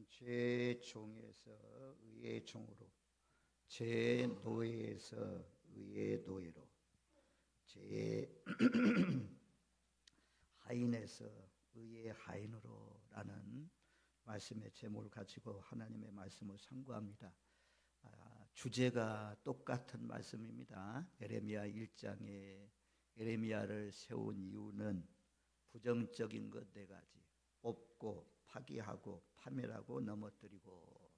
제 종에서 의의 종으로, 제 노예에서 의의 노예로, 제 하인에서 의의 하인으로 라는 말씀의 제목을 가지고 하나님의 말씀을 상고합니다. 주제가 똑같은 말씀입니다. 에레미야 1장에 에레미야를 세운 이유는 부정적인 것 4가지, 뽑고 파기하고 파멸하고 넘어뜨리고,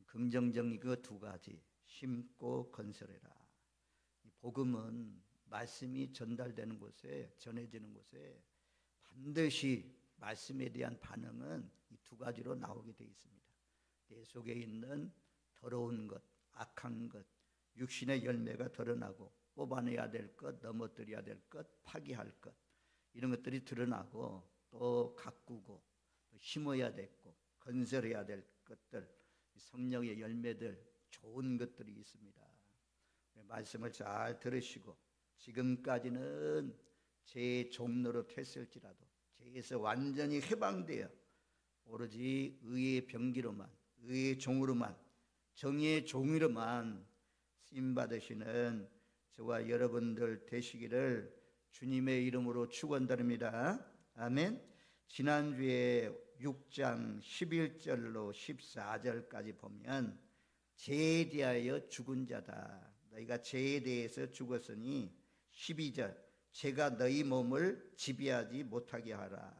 긍정적인 것 2가지, 심고 건설해라. 복음은 말씀이 전달되는 곳에, 전해지는 곳에 반드시 말씀에 대한 반응은 이 2가지로 나오게 되어 있습니다. 내 속에 있는 더러운 것, 악한 것, 육신의 열매가 드러나고, 뽑아내야 될 것, 넘어뜨려야 될 것, 파기할 것, 이런 것들이 드러나고, 또 가꾸고, 또 심어야 되고, 건설해야 될 것들, 성령의 열매들, 좋은 것들이 있습니다. 말씀을 잘 들으시고, 지금까지는 제 종로로 했을지라도 죄에서 완전히 해방되어 오로지 의의 병기로만, 의의 종으로만, 정의의 종으로만 쓰임받으시는 저와 여러분들 되시기를 주님의 이름으로 축원드립니다. 아멘. 지난주에 6장 11절로 14절까지 보면 죄에 대하여 죽은 자다. 너희가 죄에 대해서 죽었으니 12절 죄가 너희 몸을 지배하지 못하게 하라.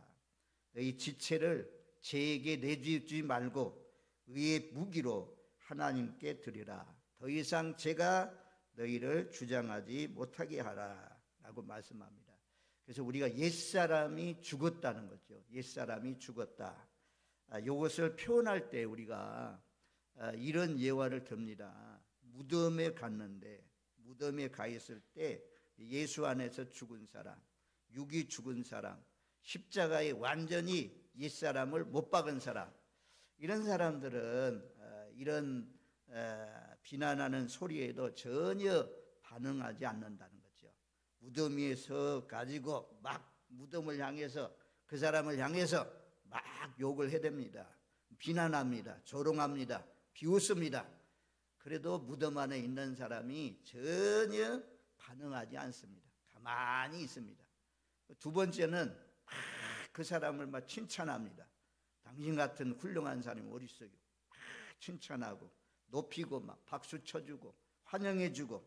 너희 지체를 죄에게 내주지 말고 의의 무기로 하나님께 드리라. 더 이상 죄가 너희를 주장하지 못하게 하라 라고 말씀합니다. 그래서 우리가 옛사람이 죽었다는 거죠. 옛사람이 죽었다. 이것을 표현할 때 우리가 이런 예화를 듭니다. 무덤에 갔는데, 무덤에 가 있을 때 예수 안에서 죽은 사람, 육이 죽은 사람, 십자가에 완전히 옛사람을 못 박은 사람, 이런 사람들은 이런 비난하는 소리에도 전혀 반응하지 않는다는 거죠. 무덤 위에서 가지고 막 무덤을 향해서, 그 사람을 향해서 막 욕을 해댑니다. 비난합니다. 조롱합니다. 비웃습니다. 그래도 무덤 안에 있는 사람이 전혀 반응하지 않습니다. 가만히 있습니다. 2번째는 그 사람을 막 칭찬합니다. 당신 같은 훌륭한 사람이 어디 있어요? 칭찬하고 높이고 막 박수 쳐주고 환영해주고,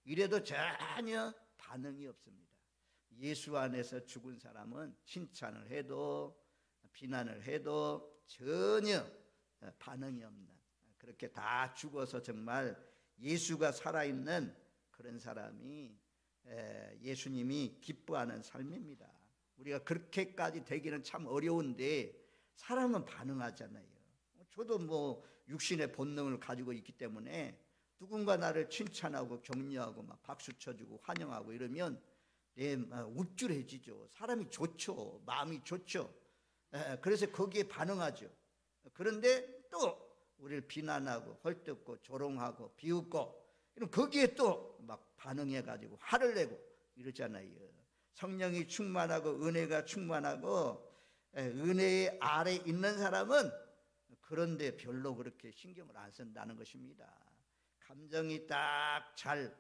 이래도 전혀 반응이 없습니다. 예수 안에서 죽은 사람은 칭찬을 해도 비난을 해도 전혀 반응이 없는, 그렇게 다 죽어서 정말 예수가 살아있는 그런 사람이 예수님이 기뻐하는 삶입니다. 우리가 그렇게까지 되기는 참 어려운데 사람은 반응하잖아요. 저도 뭐 육신의 본능을 가지고 있기 때문에 누군가 나를 칭찬하고 격려하고 막 박수 쳐주고 환영하고 이러면 우쭐해지죠. 사람이 좋죠. 마음이 좋죠. 그래서 거기에 반응하죠. 그런데 또 우리를 비난하고 헐뜯고 조롱하고 비웃고, 거기에 또 막 반응해가지고 화를 내고 이러잖아요. 성령이 충만하고 은혜가 충만하고 은혜의 아래 있는 사람은 그런데 별로 그렇게 신경을 안 쓴다는 것입니다. 감정이 딱 잘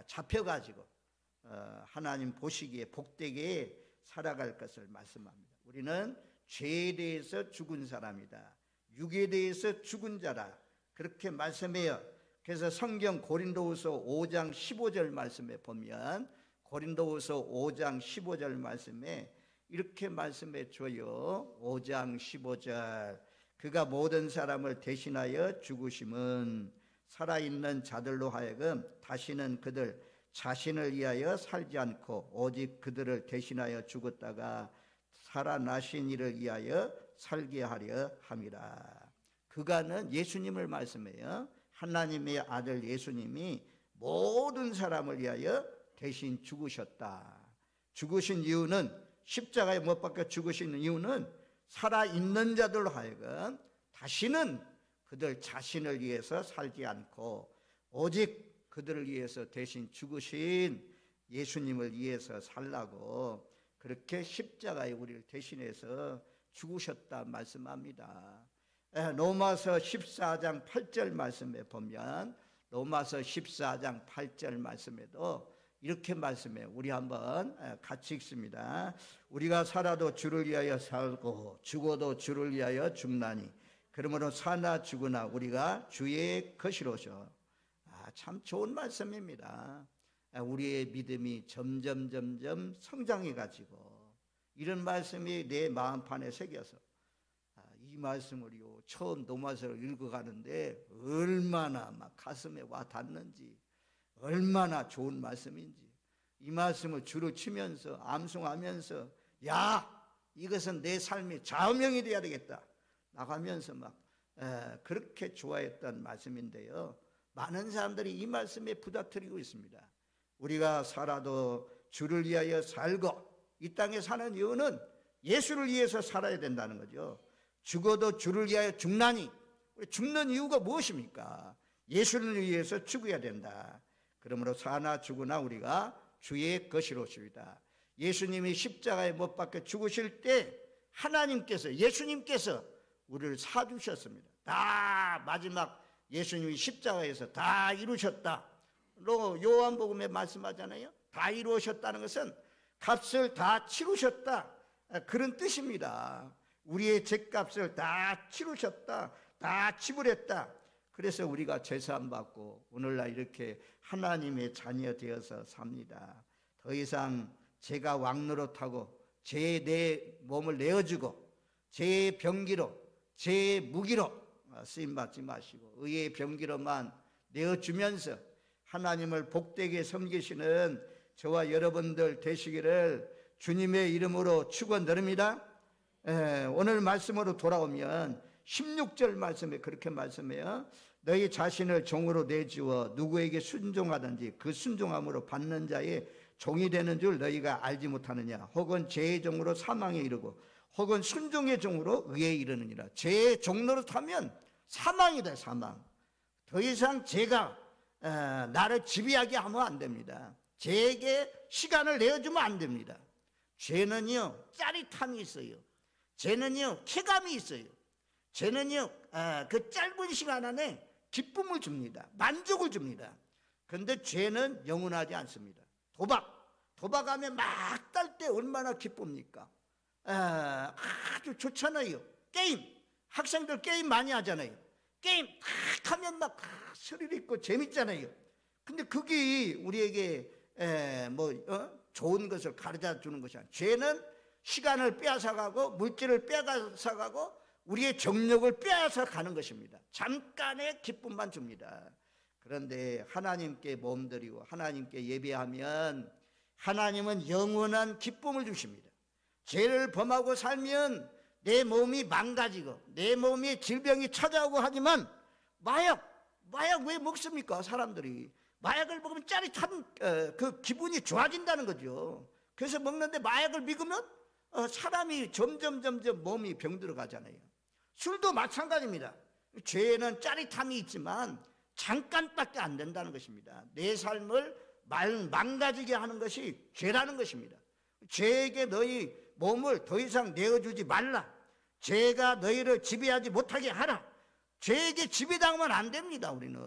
잡혀가지고 하나님 보시기에 복되게 살아갈 것을 말씀합니다. 우리는 죄에 대해서 죽은 사람이다. 육에 대해서 죽은 자라, 그렇게 말씀해요. 그래서 성경 고린도후서 5장 15절 말씀에 보면, 고린도후서 5장 15절 말씀에 이렇게 말씀해 줘요. 5장 15절 그가 모든 사람을 대신하여 죽으심은 살아있는 자들로 하여금 다시는 그들 자신을 위하여 살지 않고 오직 그들을 대신하여 죽었다가 살아나신 이를 위하여 살게 하려 함이라. 그가는 예수님을 말씀해요. 하나님의 아들 예수님이 모든 사람을 위하여 대신 죽으셨다. 죽으신 이유는, 십자가에 못 박혀 죽으신 이유는 살아있는 자들로 하여금 다시는 그들 자신을 위해서 살지 않고 오직 그들을 위해서 대신 죽으신 예수님을 위해서 살라고, 그렇게 십자가에 우리를 대신해서 죽으셨다 말씀합니다. 로마서 14장 8절 말씀에 보면, 로마서 14장 8절 말씀에도 이렇게 말씀해요. 우리 한번 같이 읽습니다. 우리가 살아도 주를 위하여 살고 죽어도 주를 위하여 죽나니 그러므로 사나 죽으나 우리가 주의 것이로서. 참 좋은 말씀입니다. 우리의 믿음이 점점 성장해 가지고 이런 말씀이 내 마음판에 새겨서 이 말씀을요 처음 로마서를 읽어가는데 얼마나 막 가슴에 와 닿는지, 얼마나 좋은 말씀인지, 이 말씀을 주로 치면서 암송하면서 야 이것은 내 삶의 좌우명이 되어야 되겠다 나가면서 막 그렇게 좋아했던 말씀인데요, 많은 사람들이 이 말씀에 부닥뜨리고 있습니다. 우리가 살아도 주를 위하여 살고, 이 땅에 사는 이유는 예수를 위해서 살아야 된다는 거죠. 죽어도 주를 위하여 죽나니, 죽는 이유가 무엇입니까? 예수를 위해서 죽어야 된다. 그러므로 사나 죽으나 우리가 주의 것이로소이다. 예수님이 십자가에 못 박혀 죽으실 때 하나님께서, 예수님께서 우리를 사주셨습니다. 다 마지막 예수님이 십자가에서 다 이루셨다. 요한복음에 말씀하잖아요. 다 이루셨다는 것은 값을 다 치르셨다, 그런 뜻입니다. 우리의 죄값을 다 치르셨다, 다 지불했다. 그래서 우리가 제사함 받고 오늘날 이렇게 하나님의 자녀 되어서 삽니다. 더 이상 죄가 왕노릇하고 죄의 내 몸을 내어주고 죄의 병기로, 죄의 무기로 쓰임받지 마시고 의의 병기로만 내어주면서 하나님을 복되게 섬기시는 저와 여러분들 되시기를 주님의 이름으로 축원드립니다. 오늘 말씀으로 돌아오면 16절 말씀에 그렇게 말씀해요. 너희 자신을 종으로 내주어 누구에게 순종하든지 그 순종함으로 받는 자의 종이 되는 줄 너희가 알지 못하느냐. 혹은 죄의 종으로 사망에 이르고 혹은 순종의 종으로 의에 이르느니라. 죄의 종로로 타면 사망이 돼, 사망. 더 이상 죄가 나를 지배하게 하면 안 됩니다. 죄에게 시간을 내어주면 안 됩니다. 죄는요 짜릿함이 있어요. 죄는요 쾌감이 있어요. 죄는요 그 짧은 시간 안에 기쁨을 줍니다. 만족을 줍니다. 그런데 죄는 영원하지 않습니다. 도박하면 막 딸 때 얼마나 기쁩니까? 아주 좋잖아요. 게임, 학생들 게임 많이 하잖아요. 게임 탁 하면 막 스릴 있고 재밌잖아요. 근데 그게 우리에게 좋은 것을 가르쳐 주는 것이 아니에요. 죄는 시간을 빼앗아가고 물질을 빼앗아가고 우리의 정력을 빼앗아 가는 것입니다. 잠깐의 기쁨만 줍니다. 그런데 하나님께 몸드리고 하나님께 예배하면 하나님은 영원한 기쁨을 주십니다. 죄를 범하고 살면 내 몸이 망가지고 내 몸에 질병이 찾아오고 하지만 마약 왜 먹습니까? 사람들이 마약을 먹으면 짜릿한 그 기분이 좋아진다는 거죠. 그래서 먹는데 마약을 먹으면 사람이 점점 몸이 병들어 가잖아요. 술도 마찬가지입니다. 죄는 짜릿함이 있지만 잠깐밖에 안 된다는 것입니다. 내 삶을 망가지게 하는 것이 죄라는 것입니다. 죄에게 너희 몸을 더 이상 내어주지 말라. 죄가 너희를 지배하지 못하게 하라. 죄에게 지배당하면 안 됩니다. 우리는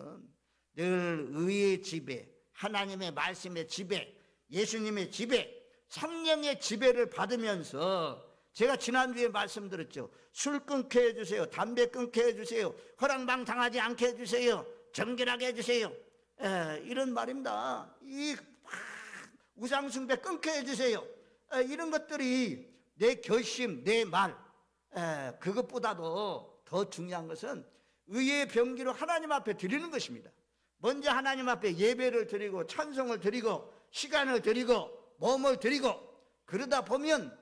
늘 의의 지배, 하나님의 말씀의 지배, 예수님의 지배, 성령의 지배를 받으면서, 제가 지난주에 말씀드렸죠. 술 끊게 해주세요. 담배 끊게 해주세요. 허랑방탕하지 않게 해주세요. 정결하게 해주세요. 이런 말입니다. 이 우상숭배 끊게 해주세요. 이런 것들이 내 결심, 내 말, 그것보다도 더 중요한 것은 의의 병기로 하나님 앞에 드리는 것입니다. 먼저 하나님 앞에 예배를 드리고 찬송을 드리고 시간을 드리고 몸을 드리고, 그러다 보면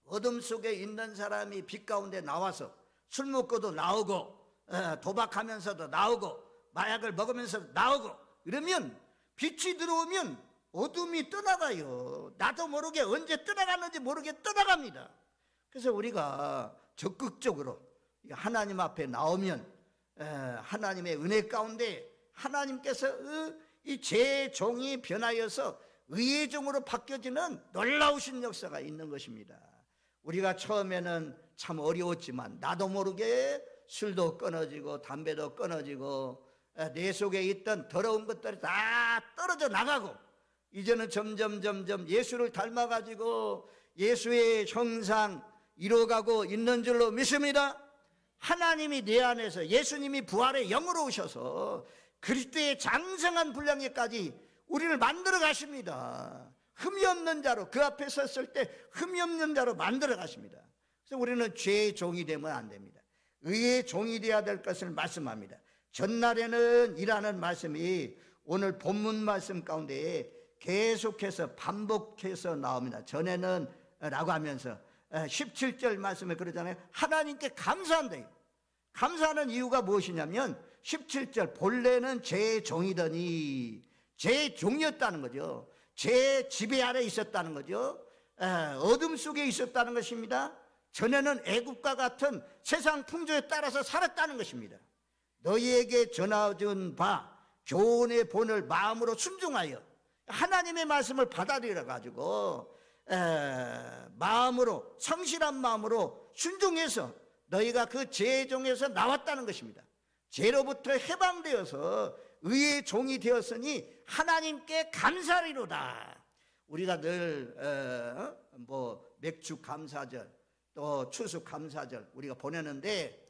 어둠 속에 있는 사람이 빛 가운데 나와서 술 먹고도 나오고 도박하면서도 나오고 마약을 먹으면서 나오고, 이러면 빛이 들어오면 어둠이 떠나가요. 나도 모르게 언제 떠나갔는지 모르게 떠나갑니다. 그래서 우리가 적극적으로 하나님 앞에 나오면 하나님의 은혜 가운데 하나님께서 이 죄의 종이 변하여서 의의 종으로 바뀌어지는 놀라우신 역사가 있는 것입니다. 우리가 처음에는 참 어려웠지만 나도 모르게 술도 끊어지고 담배도 끊어지고 내 속에 있던 더러운 것들이 다 떨어져 나가고 이제는 점점 예수를 닮아가지고 예수의 형상 이루어가고 있는 줄로 믿습니다. 하나님이 내 안에서 예수님이 부활의 영으로 오셔서 그리스도의 장성한 분량에까지 우리를 만들어 가십니다. 흠이 없는 자로, 그 앞에 섰을 때 흠이 없는 자로 만들어 가십니다. 그래서 우리는 죄의 종이 되면 안 됩니다. 의의 종이 되어야 될 것을 말씀합니다. 전날에는 이라는 말씀이 오늘 본문 말씀 가운데 계속해서 반복해서 나옵니다. 전에는 라고 하면서 17절 말씀에 그러잖아요. 하나님께 감사한다. 감사하는 이유가 무엇이냐면 17절 본래는 죄의 종이더니 죄의 종이었다는 거죠. 죄의 지배 아래 있었다는 거죠. 어둠 속에 있었다는 것입니다. 전에는 애국과 같은 세상 풍조에 따라서 살았다는 것입니다. 너희에게 전해준 바 교훈의 본을 마음으로 순종하여 하나님의 말씀을 받아들여 가지고 마음으로, 성실한 마음으로 순종해서 너희가 그 죄의 종에서 나왔다는 것입니다. 죄로부터 해방되어서 의의 종이 되었으니 하나님께 감사리로다. 우리가 늘 맥주 감사절 또 추수 감사절 우리가 보내는데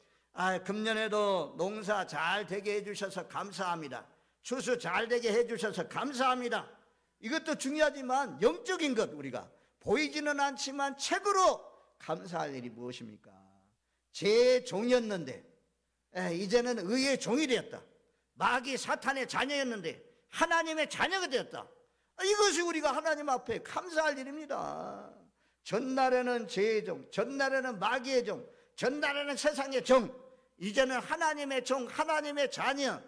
금년에도 농사 잘 되게 해주셔서 감사합니다. 추수 잘 되게 해주셔서 감사합니다. 이것도 중요하지만 영적인 것, 우리가 보이지는 않지만 책으로 감사할 일이 무엇입니까? 죄의 종이었는데 이제는 의의 종이 되었다. 마귀 사탄의 자녀였는데 하나님의 자녀가 되었다. 이것이 우리가 하나님 앞에 감사할 일입니다. 전날에는 죄의 종, 전날에는 마귀의 종, 전날에는 세상의 종, 이제는 하나님의 종, 하나님의 자녀,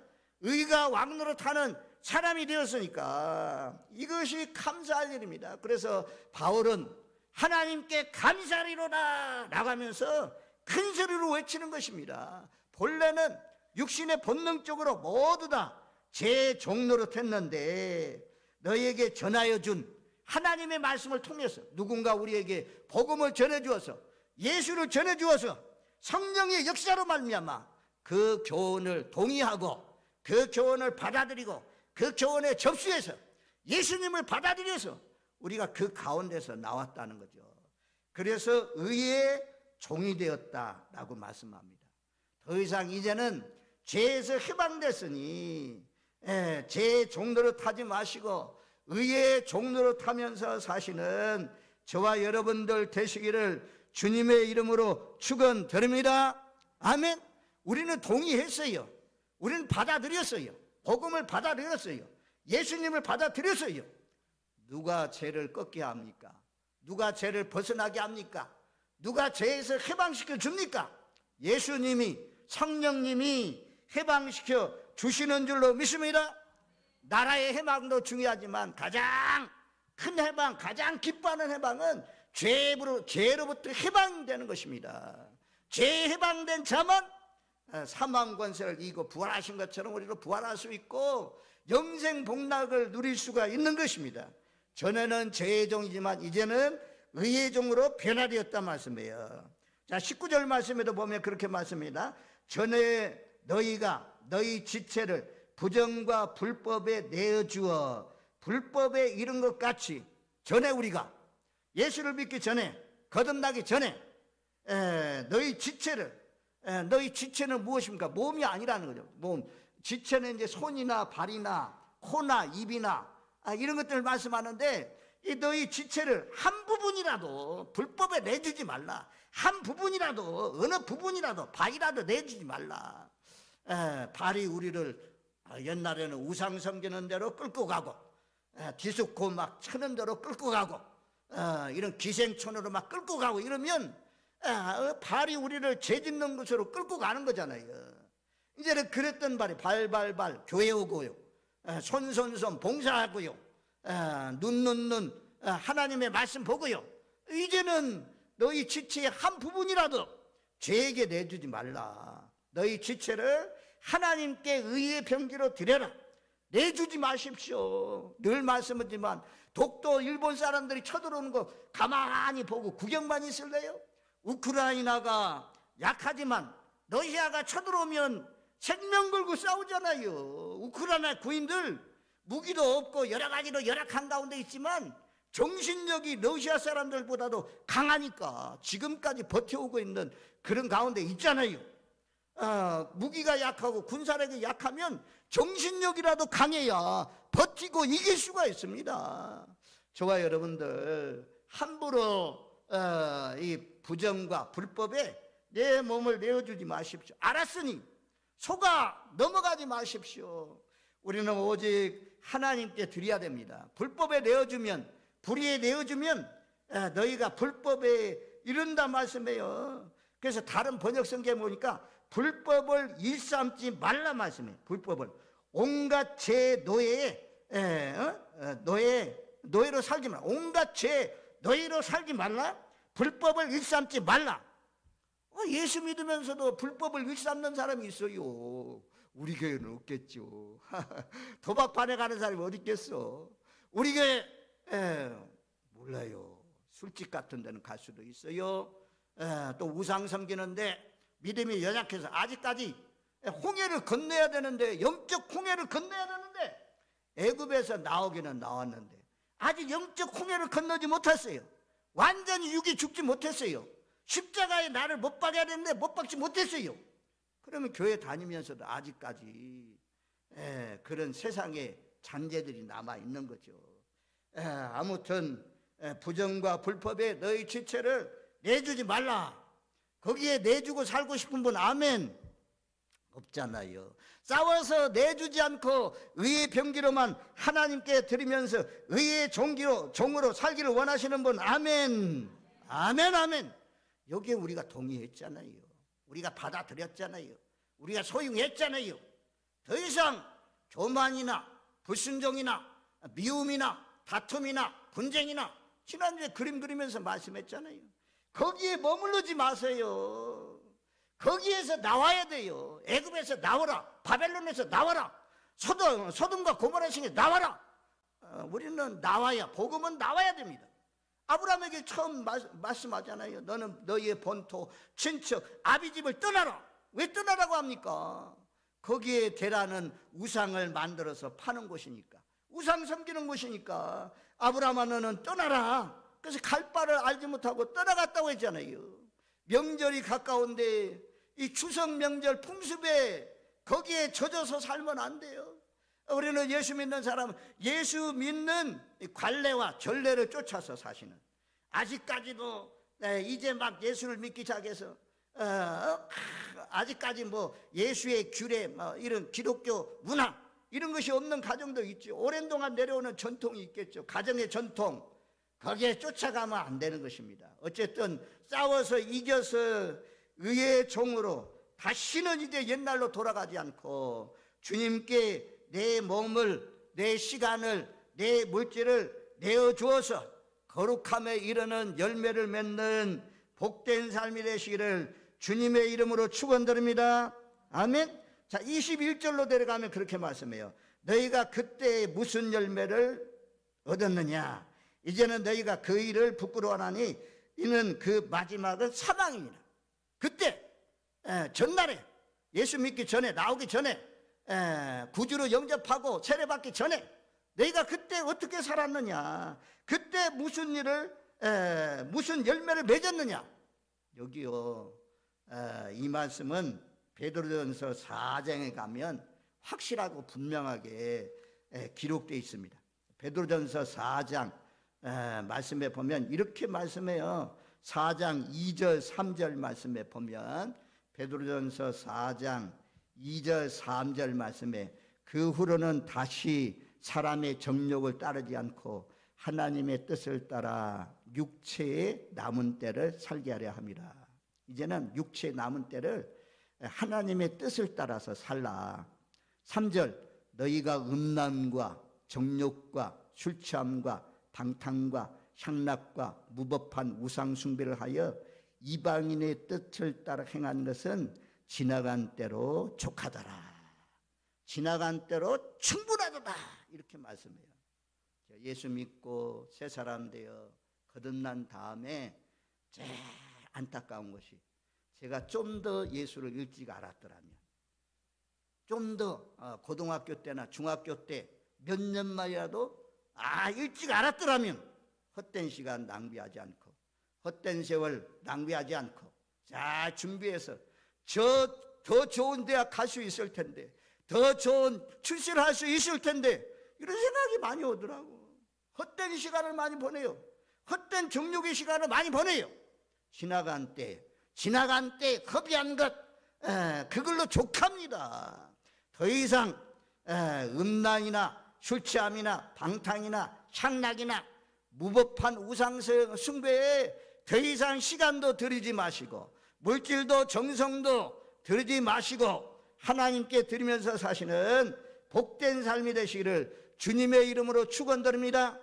의가 왕노릇하는 사람이 되었으니까 이것이 감사할 일입니다. 그래서 바울은 하나님께 감사리로다 라고 하면서 큰 소리로 외치는 것입니다. 본래는 육신의 본능적으로 모두 다 제 종노릇 했는데 너희에게 전하여 준 하나님의 말씀을 통해서 누군가 우리에게 복음을 전해주어서 예수를 전해주어서 성령의 역사로 말미암아 그 교훈을 동의하고 그 교훈을 받아들이고 그 교훈에 접수해서 예수님을 받아들여서 우리가 그 가운데서 나왔다는 거죠. 그래서 의의 종이 되었다라고 말씀합니다. 더 이상 이제는 죄에서 해방됐으니 죄의 종노릇 하지 마시고 의의 종노릇 하면서 사시는 저와 여러분들 되시기를 주님의 이름으로 축원드립니다. 아멘. 우리는 동의했어요. 우리는 받아들였어요. 복음을 받아들였어요. 예수님을 받아들였어요. 누가 죄를 꺾게 합니까? 누가 죄를 벗어나게 합니까? 누가 죄에서 해방시켜 줍니까? 예수님이, 성령님이 해방시켜 주시는 줄로 믿습니다. 나라의 해방도 중요하지만 가장 큰 해방, 가장 기뻐하는 해방은 죄로부터 해방되는 것입니다. 죄 해방된 자만 사망 권세를 이기고 부활하신 것처럼 우리도 부활할 수 있고 영생 복락을 누릴 수가 있는 것입니다. 전에는 죄의 종이지만 이제는 의의 종으로 변화되었단 말씀이에요. 자, 19절 말씀에도 보면 그렇게 말씀합니다. 전에 너희가 너희 지체를 부정과 불법에 내어주어 불법에 이른 것 같이, 전에 우리가 예수를 믿기 전에, 거듭나기 전에 너희 지체는 무엇입니까? 몸이 아니라는 거죠. 몸. 지체는 이제 손이나 발이나 코나 입이나 이런 것들을 말씀하는데, 이 너희 지체를 한 부분이라도 불법에 내주지 말라. 한 부분이라도, 어느 부분이라도 발이라도 내주지 말라. 발이 우리를 옛날에는 우상 섬기는 대로 끌고 가고, 디스코 막 쳐는 대로 끌고 가고, 이런 기생촌으로 막 끌고 가고 이러면 발이 우리를 죄 짓는 것으로 끌고 가는 거잖아요. 이제는 그랬던 발이 발발발 교회 오고요, 손손손 봉사하고요, 눈 하나님의 말씀 보고요. 이제는 너희 지체의 한 부분이라도 죄에게 내주지 말라. 너희 지체를 하나님께 의의 병기로 드려라. 내주지 마십시오. 늘 말씀하지만 독도 일본 사람들이 쳐들어오는 거 가만히 보고 구경만 있을래요? 우크라이나가 약하지만 러시아가 쳐들어오면 생명 걸고 싸우잖아요. 우크라이나 군인들 무기도 없고 여러 가지로 열악한 가운데 있지만 정신력이 러시아 사람들보다도 강하니까 지금까지 버텨오고 있는 그런 가운데 있잖아요. 무기가 약하고 군사력이 약하면 정신력이라도 강해야 버티고 이길 수가 있습니다. 저와 여러분들 함부로 이 부정과 불법에 내 몸을 내어주지 마십시오. 알았으니 속아 넘어가지 마십시오. 우리는 오직 하나님께 드려야 됩니다. 불법에 내어주면, 불의에 내어주면 너희가 불법에 이른다 말씀해요. 그래서 다른 번역 성경에 보니까 불법을 일삼지 말라 말씀해요. 불법을 온갖 죄 노예에 노예로 살지 말라. 온갖 죄 노예로 살지 말라. 불법을 일삼지 말라. 예수 믿으면서도 불법을 일삼는 사람이 있어요. 우리 교회는 없겠죠. 도박판에 가는 사람이 어디 있겠어. 우리 교회 몰라요. 술집 같은 데는 갈 수도 있어요. 또 우상 섬기는데 믿음이 연약해서 아직까지 홍해를 건너야 되는데, 영적 홍해를 건너야 되는데 애굽에서 나오기는 나왔는데 아직 영적 홍해를 건너지 못했어요. 완전히 육이 죽지 못했어요. 십자가에 나를 못 박아야 되는데 못 박지 못했어요. 그러면 교회 다니면서도 아직까지 그런 세상의 잔재들이 남아있는 거죠. 아무튼 부정과 불법에 너희 지체를 내주지 말라. 거기에 내주고 살고 싶은 분 아멘. 없잖아요. 싸워서 내주지 않고 의의 병기로만 하나님께 드리면서 의의 종으로 살기를 원하시는 분 아멘. 아멘 아멘. 여기에 우리가 동의했잖아요. 우리가 받아들였잖아요. 우리가 소용했잖아요. 더 이상 교만이나 불순종이나 미움이나 다툼이나 분쟁이나 지난주에 그림 그리면서 말씀했잖아요. 거기에 머무르지 마세요. 거기에서 나와야 돼요. 애굽에서 나와라. 바벨론에서 나와라. 소돔과 고모라 성에 나와라. 우리는 나와야, 복음은 나와야 됩니다. 아브라함에게 처음 말씀하잖아요. 너는 너희의 본토, 친척, 아비집을 떠나라. 왜 떠나라고 합니까? 거기에 대라는 우상을 만들어서 파는 곳이니까, 우상 섬기는 곳이니까 아브라함아 너는 떠나라. 그래서 갈 바를 알지 못하고 떠나갔다고 했잖아요. 명절이 가까운데 이 추석 명절 풍습에 거기에 젖어서 살면 안 돼요. 우리는 예수 믿는 사람은 예수 믿는 관례와 전례를 쫓아서 사시는, 아직까지도 이제 막 예수를 믿기 시작해서 아직까지 뭐 예수의 규례, 이런 기독교 문화 이런 것이 없는 가정도 있죠. 오랜 동안 내려오는 전통이 있겠죠. 가정의 전통, 거기에 쫓아가면 안 되는 것입니다. 어쨌든 싸워서 이겨서 의의 종으로 다시는 이제 옛날로 돌아가지 않고 주님께 내 몸을, 내 시간을, 내 물질을 내어주어서 거룩함에 이르는 열매를 맺는 복된 삶이 되시기를 주님의 이름으로 축원드립니다. 아멘. 자, 21절로 내려가면 그렇게 말씀해요. 너희가 그때 무슨 열매를 얻었느냐? 이제는 너희가 그 일을 부끄러워하니 이는 그 마지막은 사망이니라. 그때 전날에 예수 믿기 전에, 나오기 전에, 구주로 영접하고 세례받기 전에 너희가 그때 어떻게 살았느냐? 그때 무슨 일을 무슨 열매를 맺었느냐? 여기요, 이 말씀은 베드로전서 4장에 가면 확실하고 분명하게 기록되어 있습니다. 베드로전서 4장 말씀에 보면 이렇게 말씀해요. 4장 2절 3절 말씀에 보면 베드로전서 4장 2절 3절 말씀에 그 후로는 다시 사람의 정욕을 따르지 않고 하나님의 뜻을 따라 육체의 남은 때를 살게 하려 함이라. 이제는 육체의 남은 때를 하나님의 뜻을 따라서 살라. 3절 너희가 음란과 정욕과 술 취함과 방탕과 향락과 무법한 우상 숭배를 하여 이방인의 뜻을 따라 행한 것은 지나간 때로 족하더라. 지나간 때로 충분하도다. 이렇게 말씀해요. 예수 믿고 새 사람 되어 거듭난 다음에 제일 안타까운 것이 제가 좀 더 예수를 일찍 알았더라면, 좀 더 고등학교 때나 중학교 때 몇 년만이라도 일찍 알았더라면 헛된 시간 낭비하지 않고 헛된 세월 낭비하지 않고 잘 준비해서 더 좋은 대학 갈 수 있을 텐데, 더 좋은 출세를 할 수 있을 텐데, 이런 생각이 많이 오더라고. 헛된 시간을 많이 보내요. 헛된 정욕의 시간을 많이 보내요. 지나간 때 허비한 것, 그걸로 족합니다. 더 이상 음란이나 술 취함이나 방탕이나 향락이나 무법한 우상 숭배에 더 이상 시간도 들이지 마시고 물질도 정성도 들이지 마시고 하나님께 드리면서 사시는 복된 삶이 되시기를 주님의 이름으로 축원드립니다.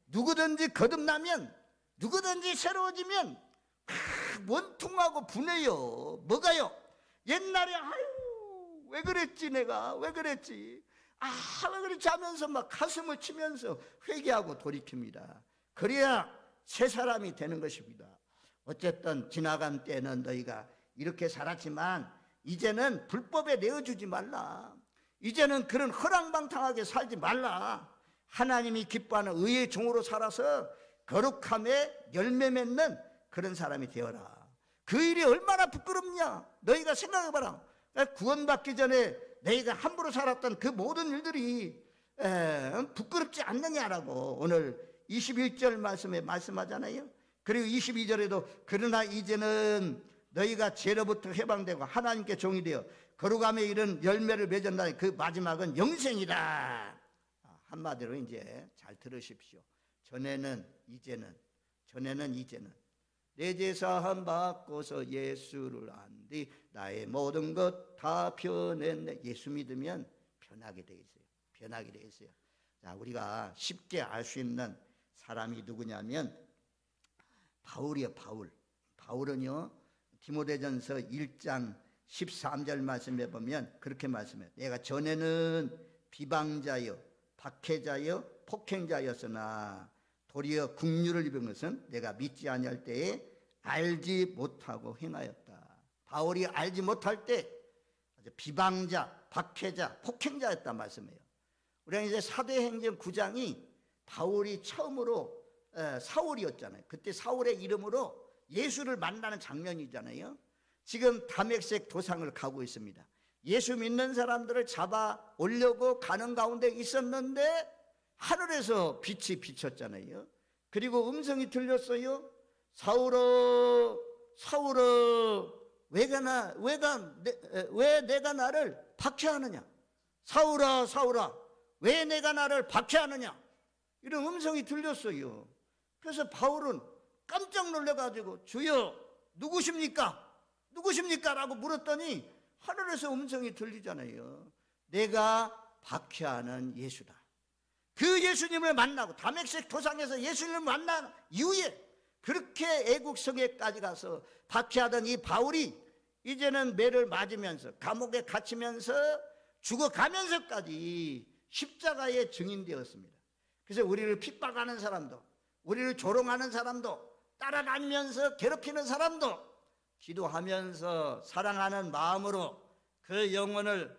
누구든지 거듭나면, 누구든지 새로워지면 원통하고 분해요. 뭐가요? 옛날에 왜 그랬지, 내가 왜 그랬지, 왜 그랬지 하면서 막 가슴을 치면서 회개하고 돌이킵니다. 그래야 새 사람이 되는 것입니다. 어쨌든 지나간 때는 너희가 이렇게 살았지만 이제는 불법에 내어주지 말라. 이제는 그런 허랑방탕하게 살지 말라. 하나님이 기뻐하는 의의 종으로 살아서 거룩함에 열매 맺는 그런 사람이 되어라. 그 일이 얼마나 부끄럽냐. 너희가 생각해봐라. 구원받기 전에 너희가 함부로 살았던 그 모든 일들이 부끄럽지 않느냐라고 오늘 21절 말씀에 말씀하잖아요. 그리고 22절에도 그러나 이제는 너희가 죄로부터 해방되고 하나님께 종이 되어 거룩함에 이른 열매를 맺었나니 그 마지막은 영생이다. 한마디로 이제 잘 들으십시오. 전에는 이제는 내 제사함 받고서 예수를 안 뒤 나의 모든 것 다 변했네. 예수 믿으면 변하게 돼 있어요. 변하게 돼 있어요. 자, 우리가 쉽게 알 수 있는 사람이 누구냐면 바울이요. 바울은요 디모데전서 1장 13절 말씀에 보면 그렇게 말씀해요. 내가 전에는 비방자요 박해자요 폭행자였으나 도리어 국류를 입은 것은 내가 믿지 아니할 때에 알지 못하고 행하였다. 바울이 알지 못할 때 비방자, 박해자, 폭행자였단 말씀이에요. 우리가 이제 사도행전 9장이 바울이 처음으로 사울이었잖아요. 그때 사울의 이름으로 예수를 만나는 장면이잖아요. 지금 다메섹 도상을 가고 있습니다. 예수 믿는 사람들을 잡아 오려고 가는 가운데 있었는데 하늘에서 빛이 비쳤잖아요. 그리고 음성이 들렸어요. 사울아, 사울아, 왜 내가 나를 박해하느냐? 사울아, 사울아, 왜 내가 나를 박해하느냐? 이런 음성이 들렸어요. 그래서 바울은 깜짝 놀라가지고 주여 누구십니까? 누구십니까? 라고 물었더니 하늘에서 음성이 들리잖아요. 내가 박해하는 예수다. 그 예수님을 만나고 다메섹 도상에서 예수님을 만난 이후에 그렇게 애국성에까지 가서 박해하던 이 바울이 이제는 매를 맞으면서 감옥에 갇히면서 죽어가면서까지 십자가의 증인되었습니다. 그래서 우리를 핍박하는 사람도, 우리를 조롱하는 사람도, 따라다니면서 괴롭히는 사람도 기도하면서 사랑하는 마음으로 그 영혼을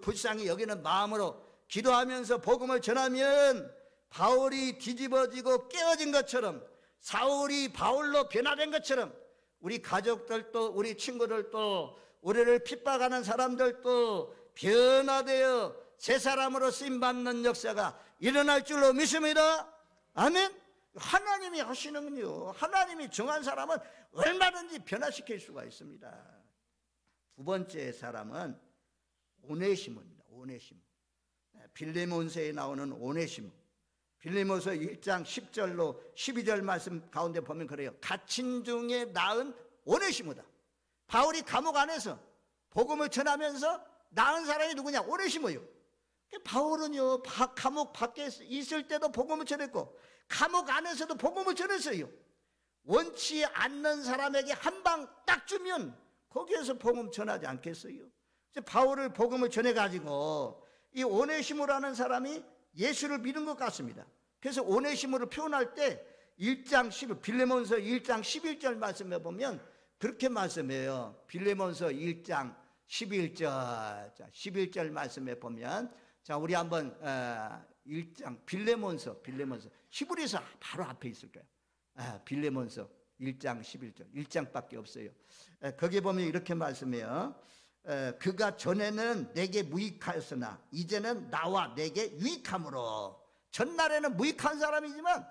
불쌍히 여기는 마음으로 기도하면서 복음을 전하면 바울이 뒤집어지고 깨어진 것처럼, 사울이 바울로 변화된 것처럼 우리 가족들도, 우리 친구들도, 우리를 핍박하는 사람들도 변화되어 새 사람으로 쓰임받는 역사가 일어날 줄로 믿습니다. 아멘. 하나님이 하시는군요. 하나님이 정한 사람은 얼마든지 변화시킬 수가 있습니다. 두 번째 사람은 오네시모입니다. 오네시모. 빌레몬서에 나오는 오네시모. 빌레몬서 1장 10절로 12절 말씀 가운데 보면 그래요. 갇힌 중에 낳은 오네시모다. 바울이 감옥 안에서 복음을 전하면서 낳은 사람이 누구냐? 오네시모요. 바울은요 감옥 밖에 있을 때도 복음을 전했고 감옥 안에서도 복음을 전했어요. 원치 않는 사람에게 한 방 딱 주면 거기에서 복음 전하지 않겠어요? 바울을 복음을 전해가지고 이 오네시모라는 사람이 예수를 믿은 것 같습니다. 그래서 오네시모를 표현할 때 1장 11, 빌레몬서 1장 11절 말씀에 보면 그렇게 말씀해요. 빌레몬서 1장 11절. 자, 11절 말씀에 보면, 자, 우리 한번 1장 빌레몬서 히브리서 바로 앞에 있을 거예요. 빌레몬서 1장 11절. 1장밖에 없어요. 거기에 보면 이렇게 말씀해요. 그가 전에는 내게 무익하였으나 이제는 나와 내게 유익함으로. 전날에는 무익한 사람이지만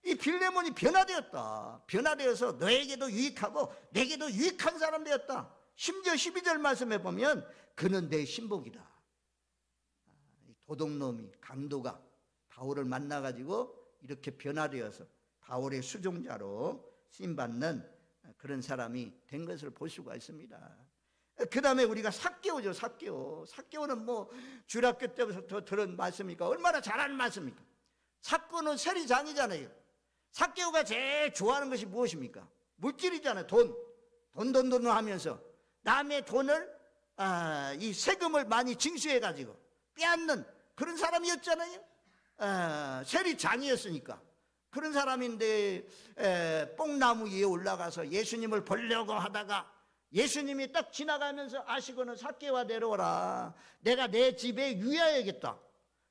이 빌레몬이 변화되었다. 변화되어서 너에게도 유익하고 내게도 유익한 사람 되었다. 심지어 12절 말씀에 보면 그는 내 신복이다. 도둑놈이, 강도가 바울을 만나가지고 이렇게 변화되어서 바울의 수종자로 쓰임받는 그런 사람이 된 것을 볼 수가 있습니다. 그 다음에 우리가 삭개오죠. 삭개오는 뭐 주일학교 때부터 들은 말씀이니까 얼마나 잘하는 말씀입니까? 삭개오는 세리장이잖아요. 삭개오가 제일 좋아하는 것이 무엇입니까? 물질이잖아요. 돈 하면서 남의 돈을 이 세금을 많이 징수해가지고 빼앗는 그런 사람이었잖아요. 세리장이었으니까. 그런 사람인데 뽕나무 위에 올라가서 예수님을 보려고 하다가 예수님이 딱 지나가면서 아시고는 삭개오가 내려오라. 내가 내 집에 유의해야겠다.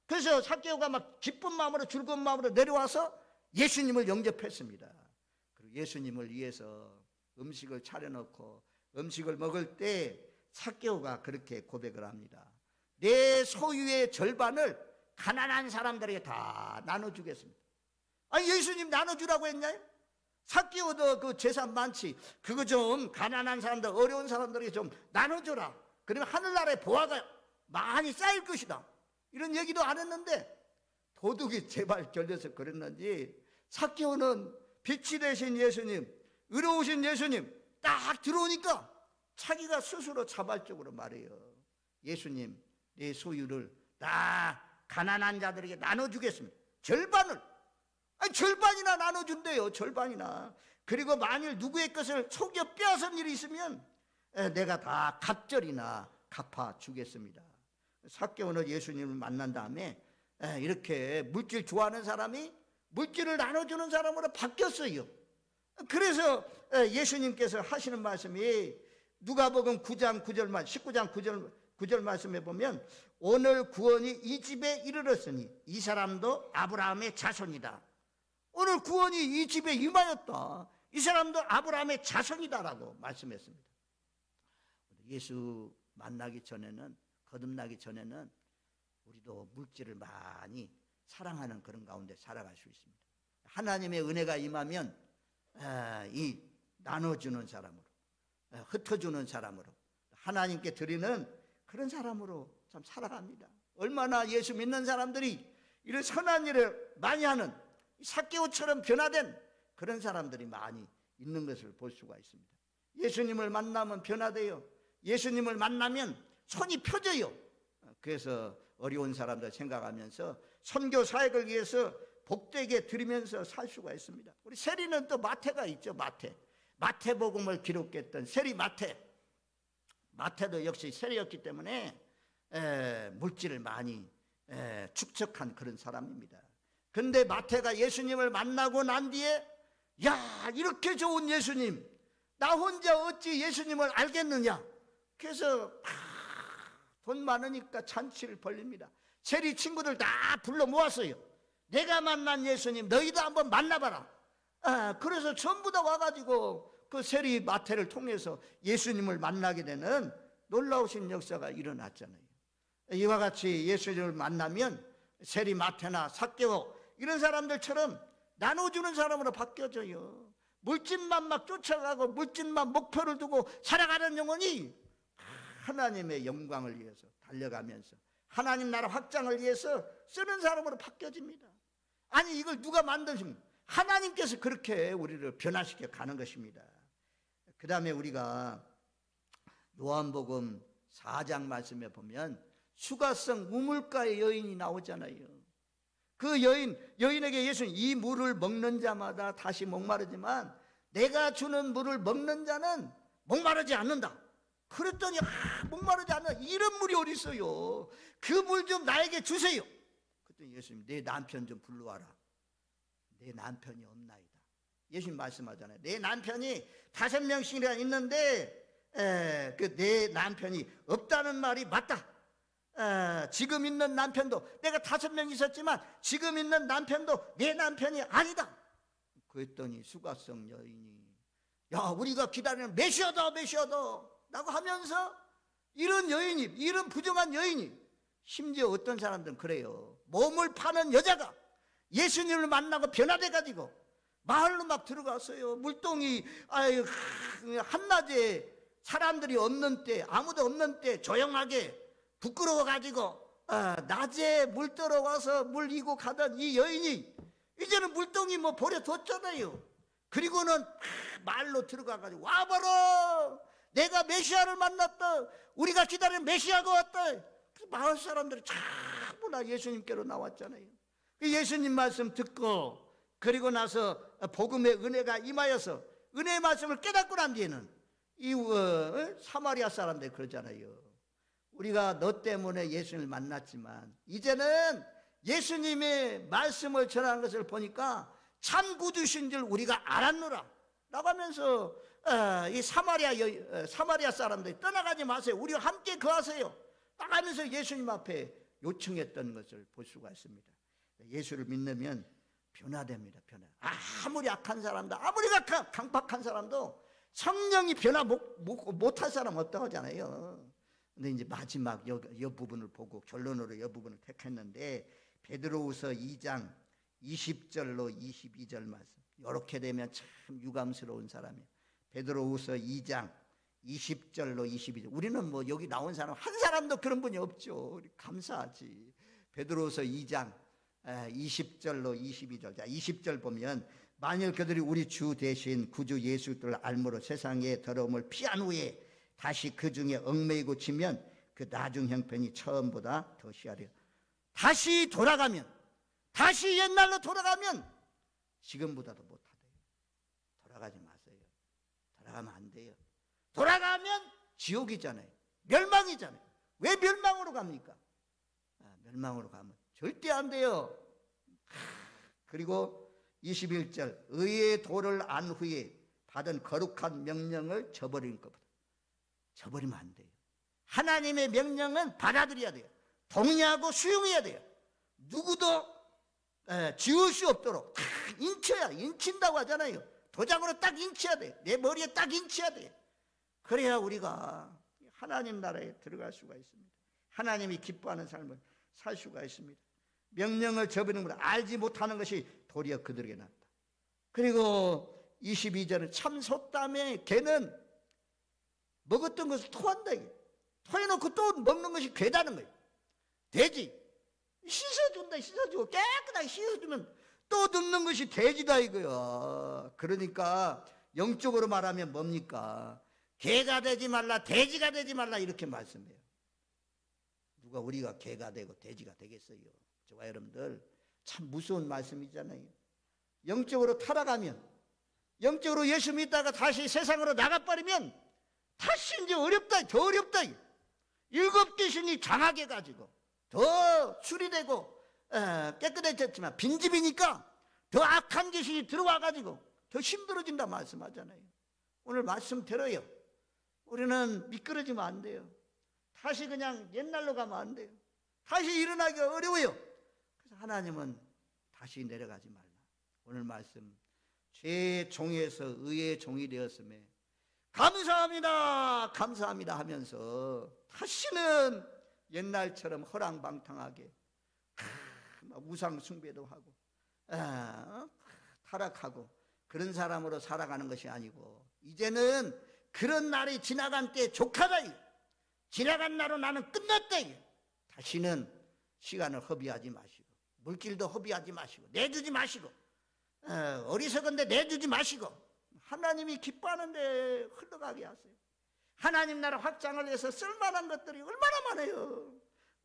그래서 삭개오가 막 기쁜 마음으로 즐거운 마음으로 내려와서 예수님을 영접했습니다. 그리고 예수님을 위해서 음식을 차려놓고 음식을 먹을 때 삭개오가 그렇게 고백을 합니다. 내 소유의 절반을 가난한 사람들에게 다 나눠주겠습니다. 아니, 예수님 나눠주라고 했나요? 삭개오도 그 재산 많지. 그거 좀 가난한 사람들, 어려운 사람들에게 좀 나눠줘라. 그러면 하늘나라의 보화가 많이 쌓일 것이다. 이런 얘기도 안 했는데 도둑이 제발 걸려서 그랬는지 삭개오는 빛이 되신 예수님, 의로우신 예수님 딱 들어오니까 자기가 스스로 자발적으로 말해요. 예수님, 내 소유를 다 가난한 자들에게 나눠주겠습니다. 절반을. 아니, 절반이나 나눠준대요. 절반이나. 그리고 만일 누구의 것을 속여 빼앗은 일이 있으면 내가 다 갑절이나 갚아주겠습니다. 삭개오는 예수님을 만난 다음에 이렇게 물질 좋아하는 사람이 물질을 나눠주는 사람으로 바뀌었어요. 그래서 예수님께서 하시는 말씀이 누가복음 9장 9절 19장 9절 말씀에 보면 오늘 구원이 이 집에 이르렀으니 이 사람도 아브라함의 자손이다. 오늘 구원이 이 집에 임하였다. 이 사람도 아브라함의 자손이다라고 말씀했습니다. 예수 만나기 전에는, 거듭나기 전에는 우리도 물질을 많이 사랑하는 그런 가운데 살아갈 수 있습니다. 하나님의 은혜가 임하면 이 나눠주는 사람으로, 흩어주는 사람으로, 하나님께 드리는 그런 사람으로 참 살아갑니다. 얼마나 예수 믿는 사람들이 이런 선한 일을 많이 하는 삭개오처럼 변화된 그런 사람들이 많이 있는 것을 볼 수가 있습니다. 예수님을 만나면 변화돼요. 예수님을 만나면 손이 펴져요. 그래서 어려운 사람들 생각하면서 선교 사역을 위해서 복되게 드리면서 살 수가 있습니다. 우리 세리는 또 마태가 있죠. 마태복음을 기록했던 세리 마태도 역시 세리였기 때문에 물질을 많이 축적한 그런 사람입니다. 근데 마태가 예수님을 만나고 난 뒤에 야, 이렇게 좋은 예수님, 나 혼자 어찌 예수님을 알겠느냐. 그래서 돈 많으니까 잔치를 벌립니다. 세리 친구들 다 불러 모았어요. 내가 만난 예수님 너희도 한번 만나봐라. 그래서 전부 다 와가지고 그 세리 마태를 통해서 예수님을 만나게 되는 놀라우신 역사가 일어났잖아요. 이와 같이 예수님을 만나면 세리 마태나 삭개오 이런 사람들처럼 나눠주는 사람으로 바뀌어져요. 물질만 막 쫓아가고 물질만 목표를 두고 살아가는 영혼이 하나님의 영광을 위해서 달려가면서 하나님 나라 확장을 위해서 쓰는 사람으로 바뀌어집니다. 아니, 이걸 누가 만드십니까? 하나님께서 그렇게 우리를 변화시켜 가는 것입니다. 그 다음에 우리가 요한복음 4장 말씀에 보면 수가성 우물가의 여인이 나오잖아요. 그 여인에게 예수는 이 물을 먹는 자마다 다시 목마르지만 내가 주는 물을 먹는 자는 목마르지 않는다. 그랬더니 목마르지 않는 이런 물이 어디 있어요? 그 물 좀 나에게 주세요. 그랬더니 예수님 내 남편 좀 불러와라. 내 남편이 없나이다. 예수님 말씀하잖아요. 내 남편이 5명씩이나 있는데 그 내 남편이 없다는 말이 맞다. 지금 있는 남편도 내가 5명 있었지만 지금 있는 남편도 내 남편이 아니다. 그랬더니 수가성 여인이 야, 우리가 기다리는 메시아다 라고 하면서 이런 여인이, 이런 부정한 여인이, 심지어 어떤 사람들은 그래요. 몸을 파는 여자가 예수님을 만나고 변화돼가지고 마을로 막 들어갔어요. 물동이 한낮에 사람들이 없는 때, 아무도 없는 때 조용하게 부끄러워가지고 낮에 물 들어와서 물 이고 가던 이 여인이 이제는 물동이 뭐 버려뒀잖아요. 그리고는 말로 들어가가지고 와봐라, 내가 메시아를 만났다, 우리가 기다리는 메시아가 왔다. 마을 사람들이 전부 다 예수님께로 나왔잖아요. 예수님 말씀 듣고 그리고 나서 복음의 은혜가 임하여서 은혜의 말씀을 깨닫고 난 뒤에는 이 사마리아 사람들이 그러잖아요. 우리가 너 때문에 예수님을 만났지만 이제는 예수님의 말씀을 전하는 것을 보니까 참 구주신 줄 우리가 알았노라 라고 하면서 이 사마리아 사람들이 떠나가지 마세요, 우리와 함께 거하세요 나가면서 예수님 앞에 요청했던 것을 볼 수가 있습니다. 예수를 믿으면 변화됩니다. 변화. 아무리 악한 사람도, 아무리 강팍한 사람도 성령이 변화 못할 사람 없다고 하잖아요. 근데 이제 마지막 이 부분을 보고 결론으로 이 부분을 택했는데 베드로후서 2장 20절로 22절 말씀. 이렇게 되면 참 유감스러운 사람이에요. 베드로후서 2장 20절로 22절. 우리는 뭐 여기 나온 사람 한 사람도 그런 분이 없죠. 우리 감사하지. 베드로후서 2장 20절로 22절. 자, 20절 보면 만일 그들이 우리 주 대신 구주 예수를 알므로 세상의 더러움을 피한 후에 다시 그 중에 얽매이고 지면 그 나중 형편이 처음보다 더 시하리라. 다시 돌아가면, 다시 옛날로 돌아가면 지금보다도 못하대요. 돌아가지 마세요. 돌아가면 안 돼요. 돌아가면 지옥이잖아요. 멸망이잖아요. 왜 멸망으로 갑니까? 멸망으로 가면 절대 안 돼요. 그리고 21절 의의 도를 안 후에 받은 거룩한 명령을 저버리는 것보다, 저버리면 안 돼요. 하나님의 명령은 받아들여야 돼요. 동의하고 수용해야 돼요. 누구도 지울 수 없도록 다 인친다고 하잖아요. 도장으로 딱 인쳐야 돼요. 내 머리에 딱 인쳐야 돼요. 그래야 우리가 하나님 나라에 들어갈 수가 있습니다. 하나님이 기뻐하는 삶을 살 수가 있습니다. 명령을 저버리는 것보다 알지 못하는 것이 도리어 그들에게 낫다. 그리고 22절은 참 소담에 개는 먹었던 것을 토한다. 토해놓고 또 먹는 것이 괴다는 거예요. 돼지 씻어준다. 씻어주고 깨끗하게 씻어주면 또 늙는 것이 돼지다 이거야. 그러니까 영적으로 말하면 뭡니까? 개가 되지 말라, 돼지가 되지 말라 이렇게 말씀해요. 누가 우리가 개가 되고 돼지가 되겠어요? 저와 여러분들 참 무서운 말씀이잖아요. 영적으로 타락하면, 영적으로 예수 믿다가 다시 세상으로 나가버리면 다시 이제 어렵다, 더 어렵다. 7 귀신이 장하게 가지고 더 수리되고 깨끗해졌지만 빈집이니까 더 악한 귀신이 들어와 가지고 더 힘들어진다 말씀하잖아요. 오늘 말씀 들어요. 우리는 미끄러지면 안 돼요. 다시 그냥 옛날로 가면 안 돼요. 다시 일어나기가 어려워요. 그래서 하나님은 다시 내려가지 말라. 오늘 말씀 죄의 종에서 의의 종이 되었음에 감사합니다 감사합니다 하면서 다시는 옛날처럼 허랑방탕하게 우상 숭배도 하고 타락하고 그런 사람으로 살아가는 것이 아니고 이제는 그런 날이 지나간 때 족하다. 지나간 날로 나는 끝났다. 다시는 시간을 허비하지 마시고 물길도 허비하지 마시고 내주지 마시고 어리석은데 내주지 마시고 하나님이 기뻐하는데 흘러가게 하세요. 하나님 나라 확장을 위해서 쓸만한 것들이 얼마나 많아요.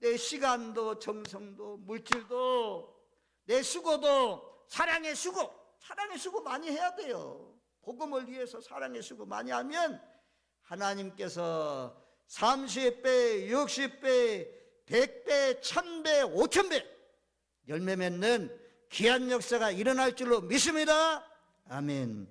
내 시간도 정성도 물질도 내 수고도 사랑의 수고 많이 해야 돼요. 복음을 위해서 사랑의 수고 많이 하면 하나님께서 30배, 60배, 100배, 1000배, 5000배 열매 맺는 귀한 역사가 일어날 줄로 믿습니다. 아멘.